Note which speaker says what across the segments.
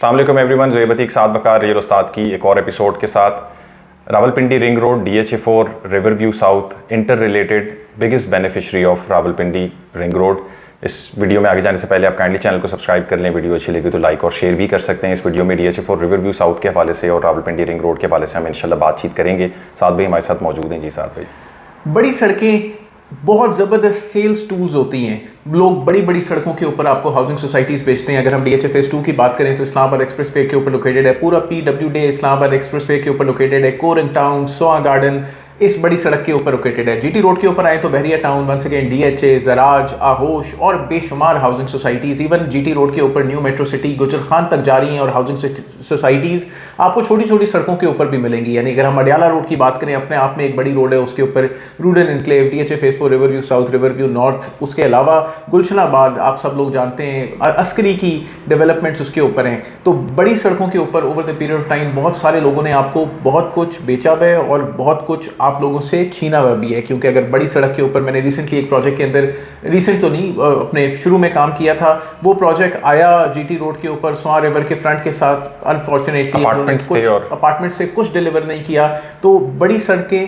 Speaker 1: अस्सलाम वालेकुम एवरीवन, ज़ुहैब साद बकार रियल उस्ताद की एक और एपिसोड के साथ। Rawalpindi ring road DHA4 river view south inter related biggest beneficiary of Rawalpindi ring road. इस वीडियो में आगे जाने से पहले आप काइंडली चैनल को सब्सक्राइब कर लें। वीडियो अच्छी लगी तो लाइक और शेयर भी कर सकते हैं। इस वीडियो में DHA4 रिवर व्यू साउथ के हवाले से और रावलपिंडी रिंग रोड के हवाले से हम इंशाल्लाह बातचीत करेंगे। साथ भी हमारे साथ मौजूद हैं। जी साथ भाई।
Speaker 2: बड़ी सड़कें बहुत ज़बरदस्त सेल्स टूल्स होती हैं। लोग बड़ी बड़ी सड़कों के ऊपर आपको हाउसिंग सोसाइटीज़ बेचते हैं। अगर हम DHA फेज़ 2 की बात करें तो इस्लामाबाद एक्सप्रेस वे के ऊपर लोकेटेड है। पूरा PWD इस्लामाबाद एक्सप्रेस वे के ऊपर लोकेटेड है। कोरिंग टाउन, सोआ गार्डन इस बड़ी सड़क के ऊपर लोकेटेड है। GT रोड के ऊपर आए तो बहरिया टाउन, वंस अगेन DHA, जराज, आहोश और बेशुमार housing societies. Even GT road के ऊपर न्यू मेट्रो सिटी, गुजर खान तक जा रही हैं और हाउसिंग सोसाइटीज़ आपको छोटी छोटी सड़कों के ऊपर भी मिलेंगी। यानी अगर हम अडियाला रोड की बात करें, अपने आप में एक बड़ी रोड है, उसके ऊपर Rudan enclave, DHA phase 4 river view south, river view north. उसके अलावा गुलशनाबाद आप सब लोग जानते हैं, अस्करी की डेवलपमेंट्स उसके ऊपर हैं। तो बड़ी सड़कों के ऊपर over the period of time बहुत सारे लोगों ने आपको बहुत कुछ बेचा हुआ है और बहुत कुछ आप लोगों से छीना हुआ भी है। क्योंकि अगर बड़ी सड़क के ऊपर, मैंने रिसेंटली एक प्रोजेक्ट के अंदर, रिसेंट तो नहीं, अपने शुरू में काम किया था, वो प्रोजेक्ट आया GT रोड के ऊपर सोआ रिवर के फ्रंट के साथ। अनफॉर्चुनेटली अपार्टमेंट से कुछ डिलीवर नहीं किया। तो बड़ी सड़कें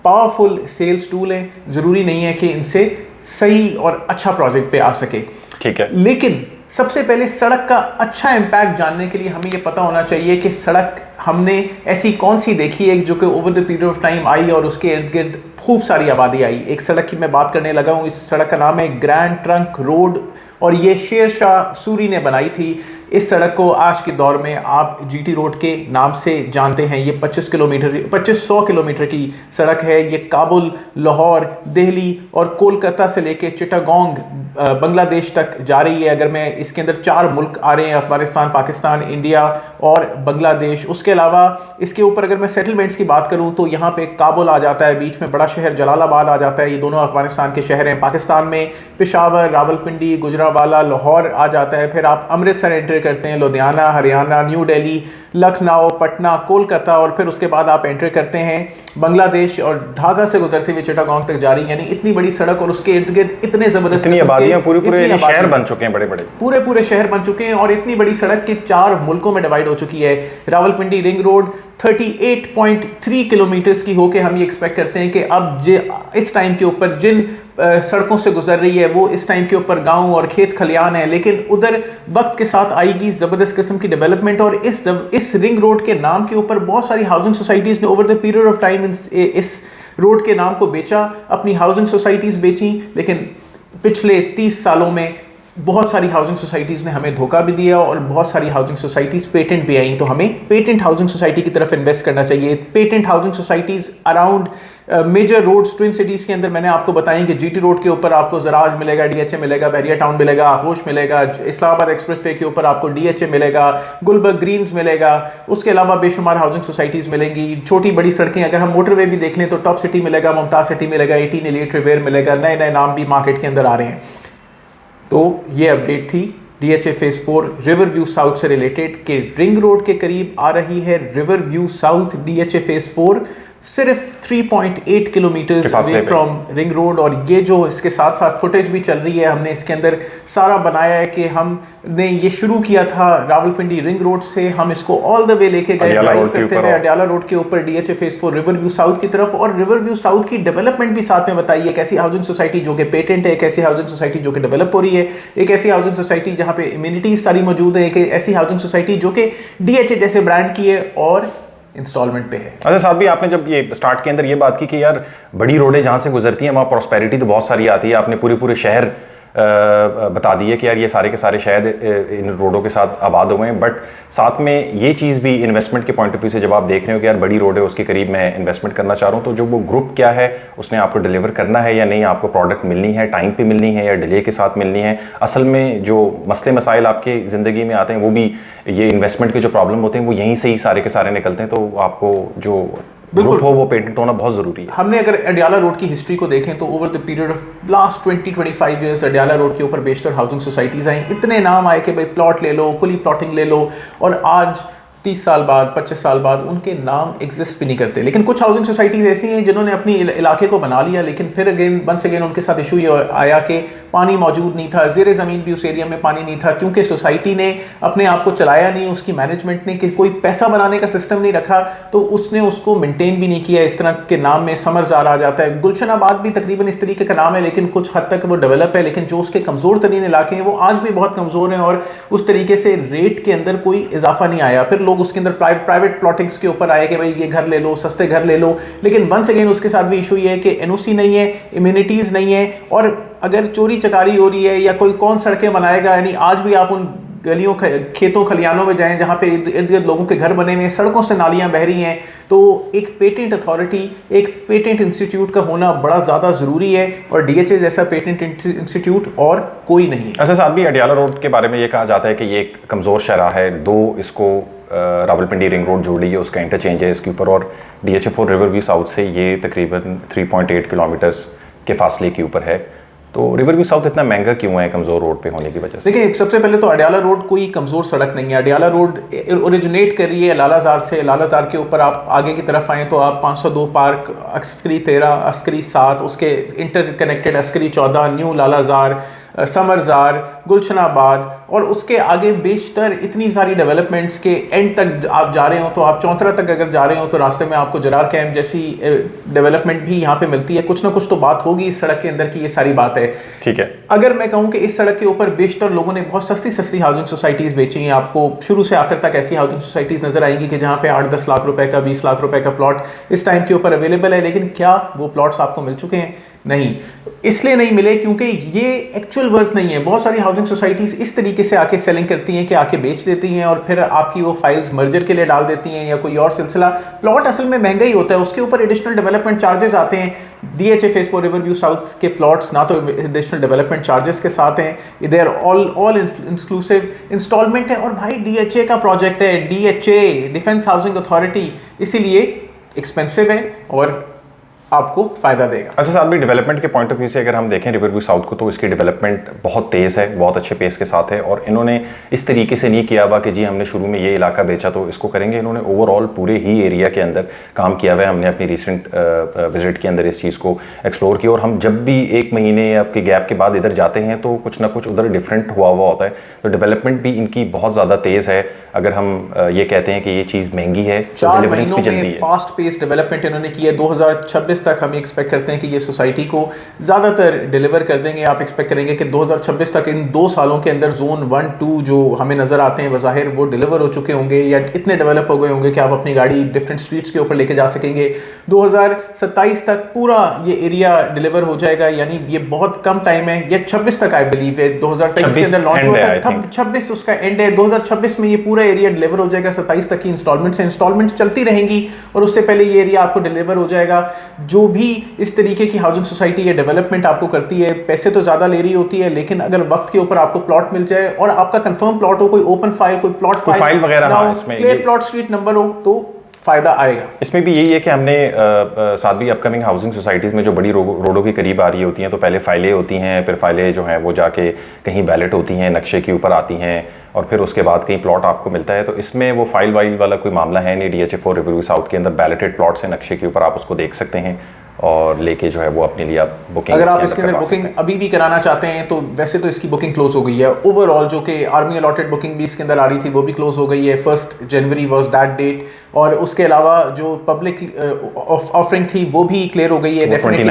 Speaker 2: पावरफुल सेल्स टूल हैं। ज़रूरी नहीं है कि इनसे सही और अच्छा प्रोजेक्ट पे आ सके।
Speaker 1: ठीक है,
Speaker 2: लेकिन सबसे पहले सड़क का अच्छा इम्पैक्ट जानने के लिए हमें ये पता होना चाहिए कि सड़क हमने ऐसी कौन सी देखी है जो कि over the period of time I और उसके इर्द गिर्द खूब सारी आबादी आई। एक सड़क की मैं बात करने लगा हूँ। इस सड़क का नाम है ग्रैंड ट्रंक रोड और ये शेर शाह सूरी ने बनाई थी। इस सड़क को आज के दौर में आप GT रोड के नाम से जानते हैं। ये 2500 किलोमीटर की सड़क है। ये काबुल, लाहौर, दिल्ली और कोलकाता से लेके चिटागोंग बांग्लादेश तक जा रही है। अगर मैं इसके अंदर 4 मुल्क आ रहे हैं, अफगानिस्तान, पाकिस्तान, इंडिया और बांग्लादेश। उसके अलावा इसके ऊपर अगर मैं सेटलमेंट्स की बात करूं तो यहाँ पे काबुल आ जाता है, बीच में बड़ा शहर जलालाबाद आ जाता है। ये दोनों अफगानिस्तान के शहर हैं। पाकिस्तान में पेशावर, रावलपिंडी, गुजरांवाला, लाहौर आ जाता है। फिर आप अमृतसर एंटर करते हैं, लुधियाना, हरियाणा, न्यू दिल्ली, लखनऊ, पटना, कोलकाता और फिर उसके बाद आप एंटर करते हैं बांग्लादेश और ढाका से गुजरते हुए चिटागोंग तक जा रही है। यानी इतनी बड़ी सड़क और उसके इर्द गिर्द इतने जबरदस्त
Speaker 1: पूरे शहर बन चुके हैं, बड़े
Speaker 2: पूरे शहर बन चुके हैं और इतनी बड़ी सड़क के 4 मुल्कों में डिवाइड हो चुकी है। रावलपिंडी रिंग रोड 38.3 किलोमीटर की होके हम ये एक्सपेक्ट करते हैं कि अब इस टाइम के ऊपर जिन सड़कों से गुजर रही है वो इस टाइम के ऊपर गांव और खेत खलियान है। लेकिन उधर वक्त के साथ आएगी ज़बरदस्त किस्म की डेवलपमेंट और इस रिंग रोड के नाम के ऊपर बहुत सारी हाउसिंग सोसाइटीज़ ने over the period of time इस रोड के नाम को बेचा, अपनी हाउसिंग सोसाइटीज़ बेची। लेकिन पिछले 30 सालों में बहुत सारी हाउसिंग सोसाइटीज़ ने हमें धोखा भी दिया और बहुत सारी हाउसिंग सोसाइटीज़ पेटेंट भी आई। तो हमें पेटेंट हाउसिंग सोसाइटी की तरफ इन्वेस्ट करना चाहिए। Patent housing societies around major roads, twin cities के अंदर मैंने आपको बताया कि GT रोड के ऊपर आपको जराज मिलेगा, DHA मिलेगा, बहरिया टाउन मिलेगा, आहोश मिलेगा, इस्लामाबाद एक्सप्रेस वे के ऊपर आपको DHA मिलेगा, गुलबर्ग ग्रीन्स मिलेगा। उसके अलावा बेशुमार हाउसिंग सोसाइटीज़ मिलेंगी। छोटी बड़ी सड़कें अगर हम मोटरवे भी देख लें तो टॉप सिटी मिलेगा, मुमताज़ सिटी मिलेगा, 18 एलिट रिवेयर मिलेगा। नए नए नाम भी मार्केट के अंदर आ रहे हैं। तो ये अपडेट थी DHA phase 4 river view south से रिलेटेड कि रिंग रोड के करीब आ रही है river view south DHA phase 4, सिर्फ 3.8 kilometre away from ring road. और ये जो इसके साथ साथ फुटेज भी चल रही है, हमने इसके अंदर सारा बनाया है कि हमने ये शुरू किया था रावलपिंडी रिंग रोड से, हम इसको ऑल द वे लेके गए ड्राइव करते हुए अडियाला रोड के ऊपर DHA phase 4 river view south की तरफ। और रिवर व्यू साउथ की डेवलपमेंट भी साथ में बताई है। एक ऐसी हाउसिंग सोसाइटी जो कि पेटेंट है, एक ऐसी हाउसिंग सोसाइटी जो कि डेवलप हो रही है, एक ऐसी हाउसिंग सोसाइटी जहाँ पे इम्यूनिटीज सारी मौजूद है, एक ऐसी हाउसिंग सोसाइटी जो कि DHA जैसे ब्रांड की है और इंस्टॉलमेंट पे है।
Speaker 1: अच्छा साथ भी, आपने जब ये स्टार्ट के अंदर ये बात की कि यार बड़ी रोडें जहाँ से गुजरती हैं वहाँ प्रॉस्पेरिटी तो बहुत सारी आती है, आपने पूरे शहर बता दी है कि यार ये सारे के सारे शहर इन रोडों के साथ आबाद हुए हैं। बट साथ में ये चीज़ भी इन्वेस्टमेंट के पॉइंट ऑफ व्यू से जब आप देख रहे हो कि यार बड़ी रोड है, उसके करीब मैं इन्वेस्टमेंट करना चाह रहा हूँ, तो जो वो ग्रुप क्या है उसने आपको डिलीवर करना है या नहीं, आपको प्रोडक्ट मिलनी है टाइम पे मिलनी है या डिले के साथ मिलनी है। असल में जो मसले मसाइल आपके ज़िंदगी में आते हैं वो भी ये इन्वेस्टमेंट के जो प्रॉब्लम होते हैं वो यहीं से ही सारे के सारे निकलते हैं। तो आपको जो ग्रुप हो वो पेटेंट होना बहुत ज़रूरी है।
Speaker 2: हमने अगर अडियाला रोड की हिस्ट्री को देखें तो over the period of last 20-25 years Adiala road के ऊपर बेशतर हाउसिंग सोसाइटीज़ आई। इतने नाम आए कि भाई प्लॉट ले लो, कुली प्लॉटिंग ले लो। और आज 30 साल बाद 25 साल बाद उनके नाम एग्जिस्ट भी नहीं करते। लेकिन कुछ हाउसिंग सोसाइटीज़ ऐसी हैं जिन्होंने अपनी इलाके को बना लिया, लेकिन फिर वंस अगेन उनके साथ इशू ये आया कि पानी मौजूद नहीं था, ज़ेर ज़मीन भी उस एरिया में पानी नहीं था, क्योंकि सोसाइटी ने अपने आप को चलाया नहीं, उसकी मैनेजमेंट ने कि कोई पैसा बनाने का सिस्टम नहीं रखा, तो उसने उसको मेंटेन भी नहीं किया। इस तरह के नाम में समरज़ार आ जाता है, गुलशनाबाद भी तकरीबन इस तरीके का नाम है, लेकिन कुछ हद तक वो डेवलप है, लेकिन जो उसके कमज़ोर तरीन इलाके हैं वो आज भी बहुत कमज़ोर हैं और उस तरीके से रेट के अंदर कोई इजाफा नहीं आया। फिर लोग उसके अंदर प्राइवेट प्लॉटिंग्स के ऊपर आए कि भाई ये घर ले लो, सस्ते घर ले लो, लेकिन वंस अगेन उसके साथ भी इशू ये है कि एनओसी नहीं है, इम्यूनिटीज़ नहीं है, और अगर चोरी चकारी हो रही है या कोई कौन सड़कें बनाएगा। यानी आज भी आप उन गलियों खेतों खलियानों में जाएं जहाँ पे इर्द गिर्द लोगों के घर बने हुए हैं, सड़कों से नालियाँ बह रही हैं, तो एक पेटेंट अथॉरिटी, एक पेटेंट इंस्टीट्यूट का होना बड़ा ज़्यादा ज़रूरी है, और डीएचए जैसा पेटेंट इंस्टीट्यूट और कोई नहीं है।
Speaker 1: अच्छा साथ भी अडियाला रोड के बारे में ये कहा जाता है कि ये एक कमज़ोर शहरा है, दो इसको रावलपिंडी रिंग रोड जोड़ ली है, उसका इंटरचेंज है इसके ऊपर, और DH4 रिवर व्यू साउथ से ये तकरीबन 3.8 किलोमीटर्स के फासले के ऊपर है। तो रिवर व्यू साउथ इतना महंगा क्यों है कमज़ोर रोड पे होने की वजह से?
Speaker 2: देखिए, सबसे पहले तो अडियाला रोड कोई कमज़ोर सड़क नहीं है। अडियाला रोड ओरिजिनेट कर रही है लालाजार से। लालाजार के ऊपर आप आगे की तरफ आएँ तो आप 502 पार्क, अस्करी 13, अस्करी 7, उसके इंटरकनेक्टेड अस्करी 14, न्यू लालाजार, समरजार, गुलशनाबाद, और उसके आगे बेशतर इतनी सारी डेवलपमेंट्स के एंड तक आप जा रहे हो, तो आप चौंतरा तक अगर जा रहे हो तो रास्ते में आपको जरार कैंप जैसी डेवलपमेंट भी यहाँ पे मिलती है। कुछ ना कुछ तो बात होगी इस सड़क के अंदर की, ये सारी बात है।
Speaker 1: ठीक है,
Speaker 2: अगर मैं कहूँ कि इस सड़क के ऊपर बेशतर लोगों ने बहुत सस्ती सस्ती हाउसिंग सोसाइटीज़ बेची हैं, आपको शुरू से आखिर तक ऐसी हाउसिंग सोसाइटीज़ नजर आएंगी कि जहाँ पे 8-10 लाख रुपए का, 20 लाख रुपए का प्लॉट इस टाइम के ऊपर अवेलेबल है। लेकिन क्या वो प्लॉट्स आपको मिल चुके हैं? नहीं। इसलिए नहीं मिले क्योंकि ये एक्चुअल वर्थ नहीं है। बहुत सारी हाउसिंग सोसाइटीज़ इस तरीके से आके सेलिंग करती हैं कि आके बेच देती हैं और फिर आपकी वो फाइल्स मर्जर के लिए डाल देती हैं या कोई और सिलसिला। प्लॉट असल में महंगा ही होता है, उसके ऊपर एडिशनल डेवलपमेंट चार्जेस आते हैं। DHA phase 4 river view south के प्लॉट्स ना तो एडिशनल डेवलपमेंट चार्जेस के साथ हैं, इधर ऑल इंक्लूसिव इंस्टॉलमेंट है, और भाई DHA का प्रोजेक्ट है, DHA डिफेंस हाउसिंग अथॉरिटी, इसीलिए एक्सपेंसिव है और आपको फायदा देगा।
Speaker 1: अच्छा साथ भी डेवलपमेंट के पॉइंट ऑफ व्यू से अगर हम देखें रिवर व्यू साउथ को, तो इसकी डेवलपमेंट बहुत तेज़ है, बहुत अच्छे पेस के साथ है, और इन्होंने इस तरीके से नहीं किया हुआ कि जी हमने शुरू में ये इलाका बेचा तो इसको करेंगे। इन्होंने ओवरऑल पूरे ही एरिया के अंदर काम किया हुआ है। हमने अपनी रिसेंट विजिट के अंदर इस चीज़ को एक्सप्लोर किया, और हम जब भी 1 महीने या के गैप के बाद इधर जाते हैं तो कुछ ना कुछ उधर डिफरेंट हुआ होता है। तो डेवलपमेंट भी इनकी बहुत ज़्यादा तेज़ है। अगर हम ये कहते हैं कि ये चीज़ महंगी है,
Speaker 2: 4 महीनों में फास्ट पेस डेवलपमेंट इन्होंने की है। 2026 तक हम एक्सपेक्ट करते हैं कि ये सोसाइटी को ज़्यादातर डिलीवर कर देंगे। आप एक्सपेक्ट करेंगे कि 2026 तक इन 2 सालों के अंदर जोन 1, 2 जो हमें नज़र आते हैं बज़ाहिर वो डिलीवर हो चुके होंगे या इतने डेवलप हो गए होंगे कि आप अपनी गाड़ी डिफरेंट स्ट्रीट्स के ऊपर लेके जा सकेंगे। 2027 तक पूरा ये एरिया डिलीवर हो जाएगा, यानी ये बहुत कम टाइम है। ये 26 तक आई बिलीव है, 2023 के अंदर लॉन्च हुआ था, तब 26 उसका एंड है। 2026 में ये पूरा एरिया डिलीवर हो जाएगा। 27 तक की इंस्टॉलमेंट चलती रहेंगी और उससे पहले ये एरिया आपको डिलीवर हो जाएगा। जो भी इस तरीके की हाउसिंग सोसाइटी ये डेवलपमेंट आपको करती है, पैसे तो ज़्यादा ले रही होती है, लेकिन अगर वक्त के ऊपर आपको प्लॉट मिल जाए और आपका कंफर्म प्लॉट हो, कोई ओपन फाइल, कोई प्लॉट
Speaker 1: फाइल वगैरह,
Speaker 2: क्लियर प्लॉट स्ट्रीट नंबर हो, तो फ़ायदा आएगा।
Speaker 1: इसमें भी यही है कि हमने साथ भी अपकमिंग हाउसिंग सोसाइटीज़ में जो बड़ी रोडों के करीब आ रही होती हैं, तो पहले फाइलें होती हैं, फिर फाइलें जो हैं वो जाके कहीं बैलेट होती हैं, नक्शे के ऊपर आती हैं, और फिर उसके बाद कहीं प्लॉट आपको मिलता है। तो इसमें वो फाइल वाइल वाला कोई मामला है नहीं। DH4 रिवर व्यू साउथ के अंदर बैलेटेड प्लॉट्स हैं, नक्शे के ऊपर आप उसको देख सकते हैं और लेके जो है वो अपने लिए आप बुकिंग,
Speaker 2: अगर आप इसके अंदर बुकिंग अभी भी कराना चाहते हैं तो वैसे तो इसकी बुकिंग क्लोज हो गई है। ओवरऑल जो कि आर्मी अलॉटेड बुकिंग भी इसके अंदर आ रही थी वो भी क्लोज हो गई है। 1 जनवरी वाज दैट डेट, और उसके अलावा जो पब्लिक ऑफरिंग थी वो भी क्लियर हो गई है। डेफिनेटली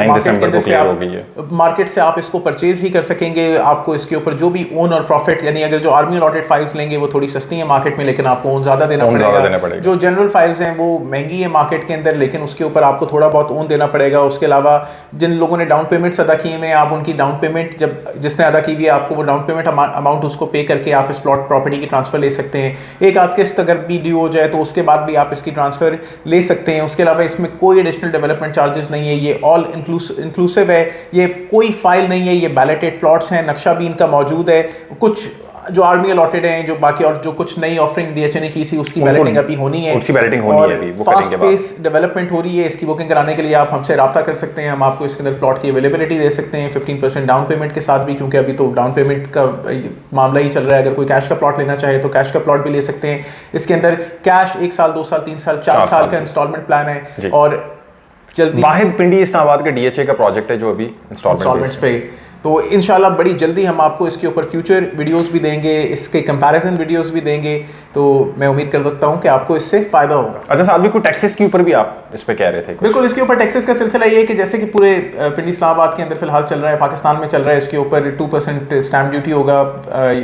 Speaker 2: मार्केट से आप इसको परचेज ही कर सकेंगे। आपको इसके ऊपर जो भी ओन और प्रॉफिट, यानी अगर जो आर्मी अलॉटेड फाइल्स लेंगे वो थोड़ी सस्ती है मार्केट में, लेकिन आपको ओन ज़्यादा देना पड़ेगा। जो जनरल फाइल्स हैं वो महंगी है मार्केट के अंदर, लेकिन उसके ऊपर आपको थोड़ा बहुत ओन देना पड़ेगा। उसके अलावा जिन लोगों ने डाउन पेमेंट्स अदा किए हैं, आप उनकी डाउन पेमेंट जिसने अदा की हुई है, आपको वो डाउन पेमेंट अमाउंट उसको पे करके आप इस प्लॉट प्रॉपर्टी की ट्रांसफर ले सकते हैं। एक आध किस्त अगर भी ड्यू हो जाए तो उसके बाद भी आप इसकी ट्रांसफर ले सकते हैं। उसके अलावा इसमें कोई एडिशनल डेवलपमेंट चार्जेस नहीं है, ये ऑल इंक्लूसिव है, ये कोई फाइल नहीं है, ये बैलेटेड प्लॉट्स हैं, नक्शा भी इनका मौजूद है। कुछ जो आर्मी अलॉटेड हैं, जो बाकी और जो कुछ नई ऑफरिंग डीएचए ने की थी उसकी बैलेटिंग अभी होनी है,
Speaker 1: उसकी बैलेटिंग होनी है अभी, वो
Speaker 2: फास्ट
Speaker 1: करेंगे
Speaker 2: पेस डेवलपमेंट हो रही है। इसकी बुकिंग कराने के लिए आप हमसे रब्ता कर सकते हैं, हम आपको इसके अंदर प्लॉट की अवेलेबिलिटी दे सकते हैं 15% डाउन पेमेंट के साथ भी, क्योंकि अभी तो डाउन पेमेंट का मामला ही चल रहा है। अगर कोई कैश का प्लॉट लेना चाहे तो कैश का प्लॉट भी ले सकते हैं। इसके अंदर कैश 1 साल 2 साल 3 साल 4 साल का इंस्टॉलमेंट प्लान है। और जल्दी
Speaker 1: वाहिद पिंडी इस्लामाबाद का डीएचए का प्रोजेक्ट है जो अभी
Speaker 2: इंस्टॉलमेंट्स पे, तो इंशाल्लाह बड़ी जल्दी हम आपको इसके ऊपर फ्यूचर वीडियोस भी देंगे, इसके कंपैरिजन वीडियोस भी देंगे। तो मैं उम्मीद कर सकता हूँ कि आपको इससे फ़ायदा होगा।
Speaker 1: अच्छा साथ भी कोई टैक्सेस के ऊपर भी आप इस पे कह रहे थे कुछ?
Speaker 2: बिल्कुल, इसके ऊपर टैक्सेस का सिलसिला ये है कि जैसे कि पूरे पिंडी इस्लामाबाद के अंदर फिलहाल चल रहा है, पाकिस्तान में चल रहा है, इसके ऊपर 2% स्टैम्प ड्यूटी होगा,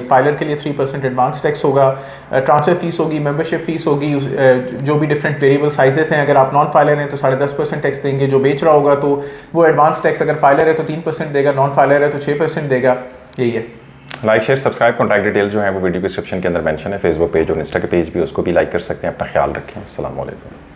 Speaker 2: फाइलर के लिए 3% एडवांस टैक्स होगा, ट्रांसफर फीस होगी, मेंबरशिप फीस होगी, जो भी डिफरेंट वेरिएबल साइजेस हैं। अगर आप नॉन फाइलर हैं तो 10.5% टैक्स देंगे, जो बेच रहा होगा तो वो एडवांस टैक्स, अगर फाइलर है तो 3% देगा, नॉन फाइलर है तो 6% देगा। यही है।
Speaker 1: Like share subscribe, contact detail जो है वो वीडियो डिस्क्रिप्शन के अंदर मेंशन है। फेसबुक पेज और इंस्टा के पेज भी, उसको भी लाइक कर सकते हैं। अपना ख्याल रखें। अस्सलाम वालेकुम।